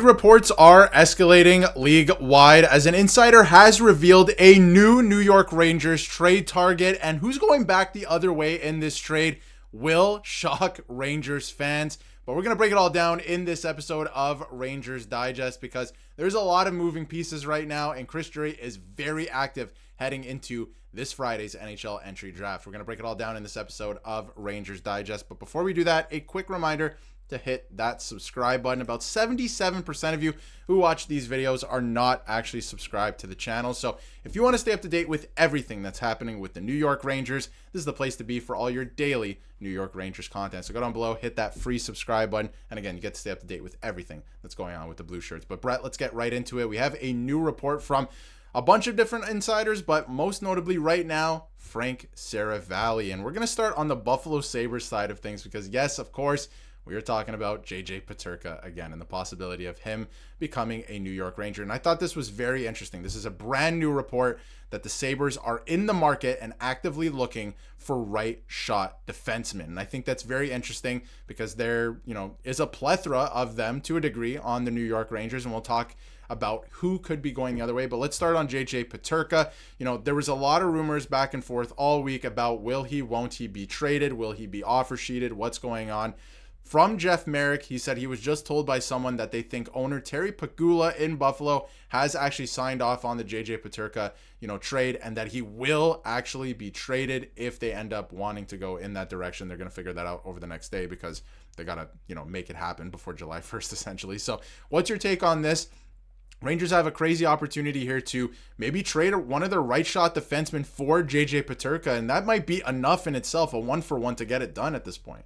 Reports are escalating league-wide as an insider has revealed a new New York Rangers trade target, and who's going back the other way in this trade will shock Rangers fans. But we're going to break it all down in this episode of Rangers Digest because there's a lot of moving pieces right now, and Chris Drury is very active heading into this Friday's NHL entry draft. We're going to break it all down in this episode of Rangers Digest. But before we do that, a quick reminder to hit that subscribe button. About 77% of you who watch these videos are not actually subscribed to the channel. So if you want to stay up to date with everything that's happening with the New York Rangers, this is the place to be for all your daily New York Rangers content. So go down below, hit that free subscribe button. And again, you get to stay up to date with everything that's going on with the Blue Shirts. But Bret, let's get right into it. We have a new report from a bunch of different insiders, but most notably right now, Frank Seravalli. And we're going to start on the Buffalo Sabres side of things because yes, of course, we are talking about JJ Purka again and the possibility of him becoming a New York Ranger. And I thought this was very interesting. This is a brand new report that the Sabres are in the market and actively looking for right shot defensemen. And I think that's very interesting because there, is a plethora of them to a degree on the New York Rangers. And we'll talk about who could be going the other way. But let's start on JJ Purka. There was a lot of rumors back and forth all week about won't he be traded? Will he be offer sheeted? What's going on? From Jeff Merrick, he said he was just told by someone that they think owner Terry Pegula in Buffalo has actually signed off on the JJ Purka, trade, and that he will actually be traded if they end up wanting to go in that direction. They're going to figure that out over the next day because they got to, make it happen before July 1st, essentially. So what's your take on this? Rangers have a crazy opportunity here to maybe trade one of their right shot defensemen for JJ Purka, and that might be enough in itself, a 1-for-1 to get it done at this point.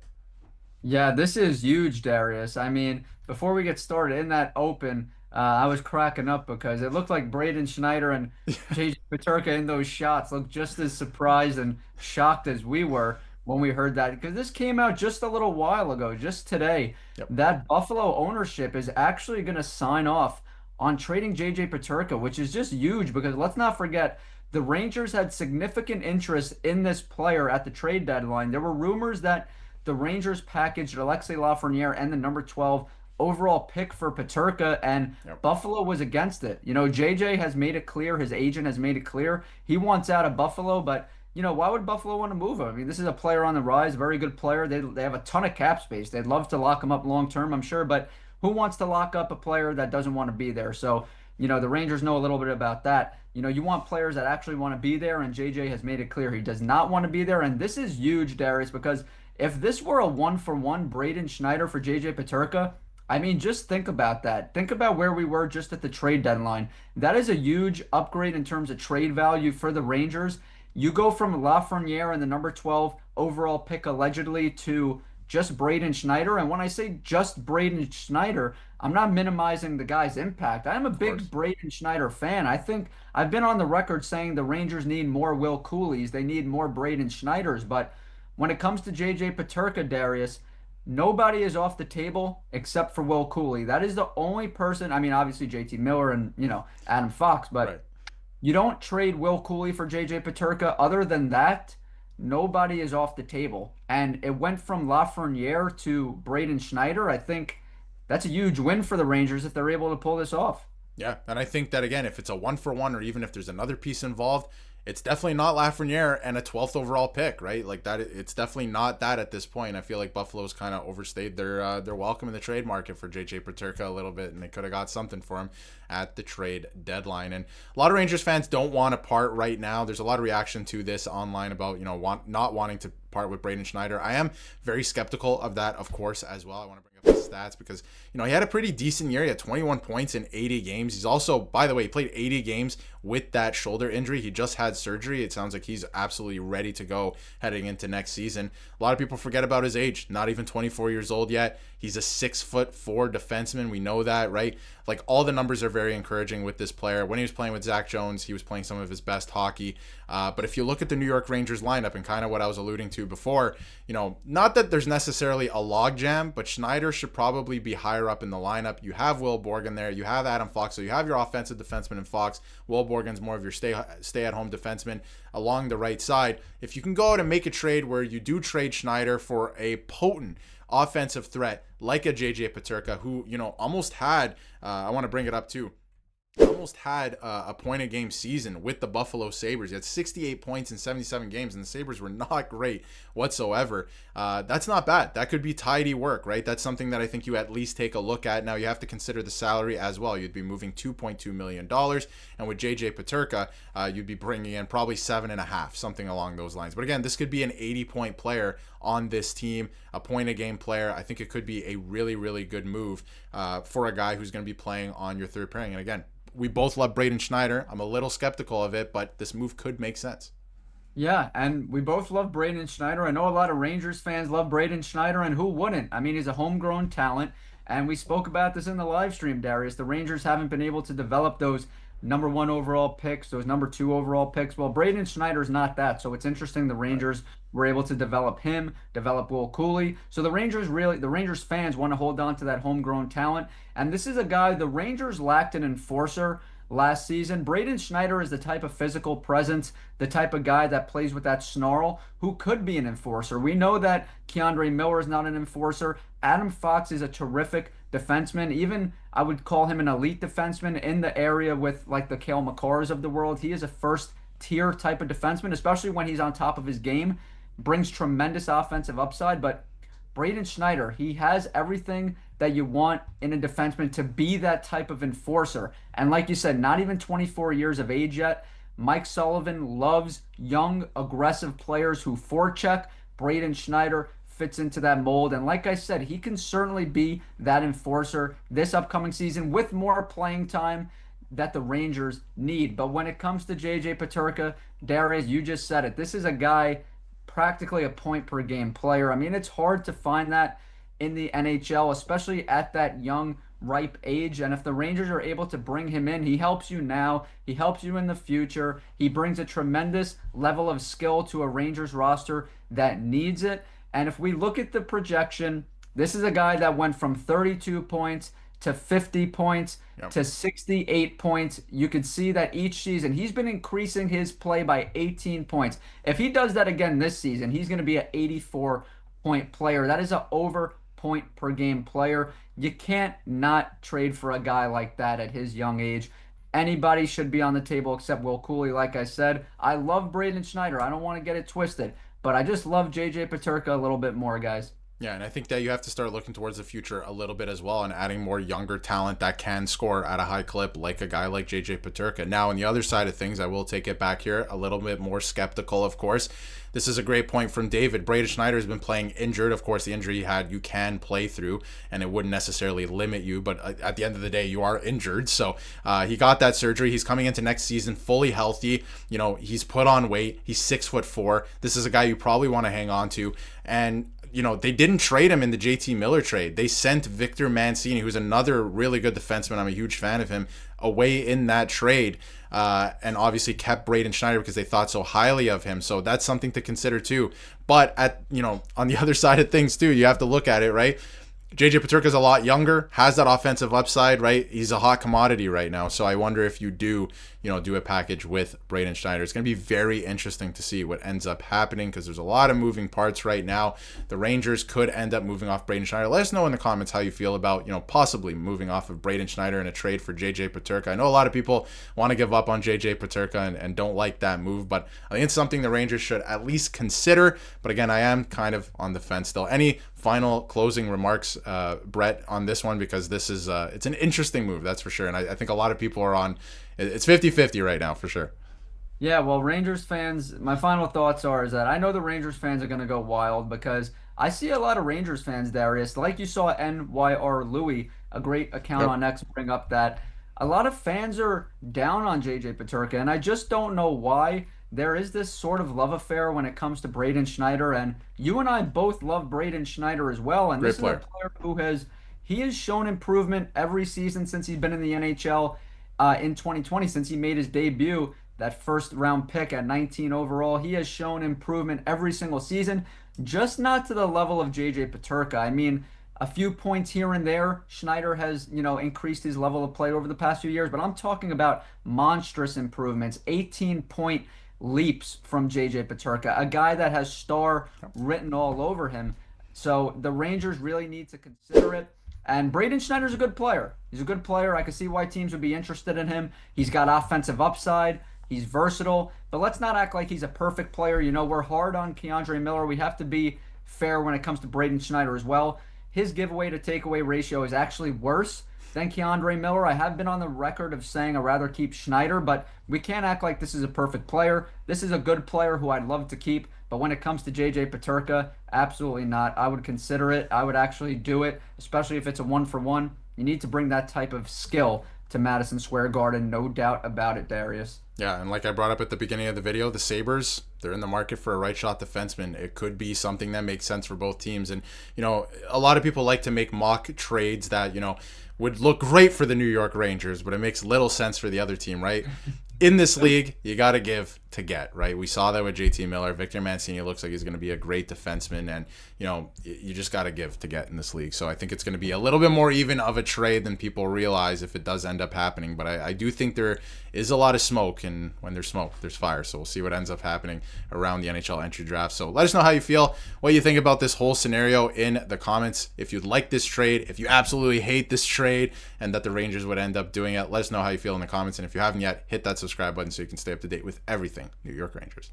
Yeah, this is huge, Darius. I mean, before we get started in that open, I was cracking up because it looked like Braden Schneider and JJ Purka in those shots looked just as surprised and shocked as we were when we heard that. Because this came out just a little while ago, just today, Yep. that Buffalo ownership is actually going to sign off on trading JJ Purka, which is just huge because let's not forget the Rangers had significant interest in this player at the trade deadline. There were rumors that the Rangers packaged Alexis Lafreniere and the number 12 overall pick for Purka, and Yep. Buffalo was against it. JJ has made it clear, his agent has made it clear, he wants out of Buffalo, but why would Buffalo want to move him? I mean, this is a player on the rise, very good player. They have a ton of cap space. They'd love to lock him up long term, I'm sure, but who wants to lock up a player that doesn't want to be there? So, the Rangers know a little bit about that. You want players that actually want to be there, and JJ has made it clear he does not want to be there, and this is huge, Darius, because if this were a 1-for-1 Braden Schneider for JJ Purka, I mean, just think about that. Think about where we were just at the trade deadline. That is a huge upgrade in terms of trade value for the Rangers. You go from Lafreniere and the number 12 overall pick allegedly to just Braden Schneider. And when I say just Braden Schneider, I'm not minimizing the guy's impact. I'm a big Braden Schneider fan. I think I've been on the record saying the Rangers need more Will Cooleys. They need more Braden Schneiders. But when it comes to JJ Purka, Darius, nobody is off the table except for Will Cooley. That is the only person. I mean, obviously JT Miller and Adam Fox, but Right. you don't trade Will Cooley for JJ Purka. Other than that, nobody is off the table. And it went from Lafreniere to Braden Schneider. I think that's a huge win for the Rangers if they're able to pull this off. Yeah, and I think that, again, if it's a 1-for-1 or even if there's another piece involved, it's definitely not Lafreniere and a 12th overall pick, right? Like that, it's definitely not that at this point. I feel like Buffalo's kind of overstayed their welcome in the trade market for JJ Purka a little bit, and they could have got something for him at the trade deadline. And a lot of Rangers fans don't want to part right now. There's a lot of reaction to this online about not wanting to part with Braden Schneider. I am very skeptical of that, of course, as well. I want to bring up his stats because he had a pretty decent year. He had 21 points in 80 games. He's also, by the way, he played 80 games with that shoulder injury. He just had surgery. It sounds like he's absolutely ready to go heading into next season. A lot of people forget about his age. Not even 24 years old yet. He's a 6'4" defenseman. We know that, right? Like, all the numbers are very encouraging with this player. When he was playing with Zach Jones, he was playing some of his best hockey. But if you look at the New York Rangers lineup and kind of what I was alluding to before, not that there's necessarily a logjam, but Schneider Schneider should probably be higher up in the lineup. You have Will Borgen there. You have Adam Fox. So you have your offensive defenseman in Fox. Will Borgen's more of your stay-at-home defenseman along the right side. If you can go out and make a trade where you do trade Schneider for a potent offensive threat like a JJ Purka, who, almost had, I want to bring it up too, almost had a point a game season with the Buffalo Sabres. He had 68 points in 77 games, and the Sabres were not great whatsoever. That's not bad. That could be tidy work, right? That's something that I think you at least take a look at. Now, you have to consider the salary as well. You'd be moving $2.2 million, and with JJ Purka, you'd be bringing in probably 7.5, something along those lines. But again, this could be an 80-point player on this team, a point-a-game player. I think it could be a really, really good move for a guy who's going to be playing on your third pairing. And again, we both love Braden Schneider. I'm a little skeptical of it, but this move could make sense. Yeah, and we both love Braden Schneider. I know a lot of Rangers fans love Braden Schneider, and who wouldn't? I mean, he's a homegrown talent, and we spoke about this in the live stream, Darius. The Rangers haven't been able to develop those number 1 overall picks, those number 2 overall picks. Well, Braden Schneider's not that, so it's interesting the Rangers were able to develop him, develop Will Cooley. So the Rangers fans want to hold on to that homegrown talent, and this is a guy the Rangers lacked an enforcer last season. Braden Schneider is the type of physical presence, the type of guy that plays with that snarl, who could be an enforcer. We know that Keandre Miller is not an enforcer. Adam Fox is a terrific defenseman. Even I would call him an elite defenseman in the area with like the Cale Makars of the world. He is a first tier type of defenseman, especially when he's on top of his game. Brings tremendous offensive upside, but Braden Schneider, he has everything that you want in a defenseman to be that type of enforcer. And like you said, not even 24 years of age yet. Mike Sullivan loves young, aggressive players who forecheck. Braden Schneider fits into that mold. And like I said, he can certainly be that enforcer this upcoming season with more playing time that the Rangers need. But when it comes to JJ Purka, Darius, you just said it. This is a guy practically a point per game player. I mean, it's hard to find that in the NHL, especially at that young, ripe age. And if the Rangers are able to bring him in, he helps you now. He helps you in the future. He brings a tremendous level of skill to a Rangers roster that needs it. And if we look at the projection, this is a guy that went from 32 points to 50 points to 68 points. You could see that each season he's been increasing his play by 18 points. If he does that again this season, he's going to be an 84-point player. That is an over point per game player. You can't not trade for a guy like that at his young age. Anybody should be on the table except Will Cooley. Like I said, I love Braden Schneider. I don't want to get it twisted, but I just love JJ Purka a little bit more, guys. Yeah, and I think that you have to start looking towards the future a little bit as well and adding more younger talent that can score at a high clip like a guy like JJ Purka. Now, on the other side of things, I will take it back here, a little bit more skeptical, of course. This is a great point from David. Braden Schneider has been playing injured. Of course, the injury he had, you can play through, and it wouldn't necessarily limit you. But at the end of the day, you are injured. So he got that surgery. He's coming into next season fully healthy. He's put on weight. He's 6'4". This is a guy you probably want to hang on to. And they didn't trade him in the JT Miller trade. They sent Victor Mancini, who's another really good defenseman. I'm a huge fan of him, away in that trade, and obviously kept Braden Schneider because they thought so highly of him. So that's something to consider too. But on the other side of things too, you have to look at it, right? JJ Purka is a lot younger, has that offensive upside, right? He's a hot commodity right now. So I wonder if you do a package with Braden Schneider. It's going to be very interesting to see what ends up happening because there's a lot of moving parts right now. The Rangers could end up moving off Braden Schneider. Let us know in the comments how you feel about, possibly moving off of Braden Schneider in a trade for JJ Purka. I know a lot of people want to give up on JJ Purka and don't like that move, but I think it's something the Rangers should at least consider. But again, I am kind of on the fence still. Any final closing remarks, Bret, on this one? Because this is it's an interesting move, that's for sure. And I think a lot of people are on, it's 50-50 right now for sure. Yeah, well, Rangers fans, my final thoughts is that I know the Rangers fans are going to go wild because I see a lot of Rangers fans, Darius, like you saw NYR Louis, a great account on X, bring up that a lot of fans are down on JJ Purka, and I just don't know why. There is this sort of love affair when it comes to Braden Schneider, and you and I both love Braden Schneider as well. And Great this player. is a player who has shown improvement every season since he's been in the NHL in 2020, since he made his debut, that first round pick at 19 overall. He has shown improvement every single season, just not to the level of JJ Purka. I mean, A few points here and there. Schneider has, increased his level of play over the past few years, but I'm talking about monstrous improvements. 18-point leaps from JJ Peterka, a guy that has star written all over him. So the Rangers really need to consider it. And Braden Schneider's a good player. He's a good player. I can see why teams would be interested in him. He's got offensive upside. He's versatile. But let's not act like he's a perfect player. We're hard on Keandre Miller. We have to be fair when it comes to Braden Schneider as well. His giveaway to takeaway ratio is actually worse than Keandre Miller. I have been on the record of saying I'd rather keep Schneider, but we can't act like this is a perfect player. This is a good player who I'd love to keep, but when it comes to JJ Peterka, absolutely not. I would consider it. I would actually do it, especially if it's a 1-for-1. You need to bring that type of skill to Madison Square Garden, no doubt about it, Darius. Yeah, and like I brought up at the beginning of the video, the Sabres, they're in the market for a right shot defenseman. It could be something that makes sense for both teams. And, a lot of people like to make mock trades that, would look great for the New York Rangers, but it makes little sense for the other team, right? In this league, you got to give to get, right? We saw that with JT Miller. Victor Mancini looks like he's going to be a great defenseman, and, you just got to give to get in this league. So I think it's going to be a little bit more even of a trade than people realize if it does end up happening. But I do think there is a lot of smoke, and when there's smoke, there's fire. So we'll see what ends up happening around the NHL entry draft. So let us know how you feel, what you think about this whole scenario in the comments. If you like this trade, if you absolutely hate this trade and that the Rangers would end up doing it, let us know how you feel in the comments. And if you haven't yet, hit that subscribe button so you can stay up to date with everything New York Rangers.